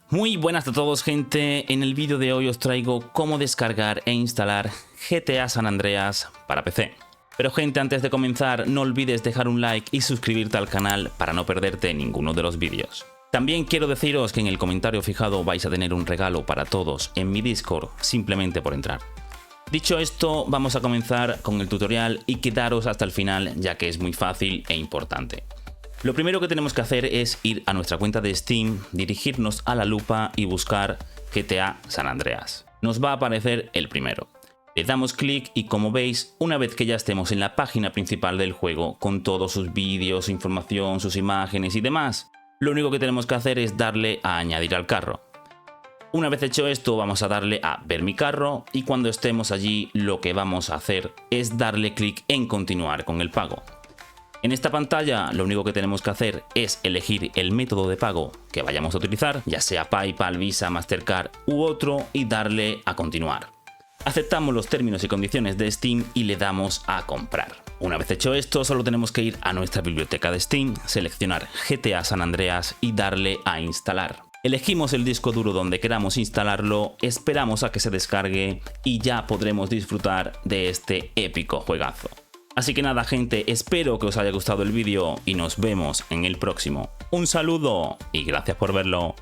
Muy buenas a todos, gente. En el vídeo de hoy os traigo cómo descargar e instalar GTA San Andreas para PC. Pero gente, antes de comenzar no olvides dejar un like y suscribirte al canal para no perderte ninguno de los vídeos. También quiero deciros que en el comentario fijado vais a tener un regalo para todos en mi Discord simplemente por entrar. Dicho esto, vamos a comenzar con el tutorial y quedaros hasta el final ya que es muy fácil e importante. Lo primero que tenemos que hacer es ir a nuestra cuenta de Steam, dirigirnos a la lupa y buscar GTA San Andreas. Nos va a aparecer el primero. Le damos clic y como veis, una vez que ya estemos en la página principal del juego, con todos sus vídeos, su información, sus imágenes y demás, lo único que tenemos que hacer es darle a añadir al carro. Una vez hecho esto, vamos a darle a ver mi carro y cuando estemos allí lo que vamos a hacer es darle clic en continuar con el pago. En esta pantalla lo único que tenemos que hacer es elegir el método de pago que vayamos a utilizar, ya sea PayPal, Visa, Mastercard u otro, y darle a continuar. Aceptamos los términos y condiciones de Steam y le damos a comprar. Una vez hecho esto, solo tenemos que ir a nuestra biblioteca de Steam, seleccionar GTA San Andreas y darle a instalar. Elegimos el disco duro donde queramos instalarlo, esperamos a que se descargue y ya podremos disfrutar de este épico juegazo. Así que nada, gente, espero que os haya gustado el vídeo y nos vemos en el próximo. Un saludo y gracias por verlo.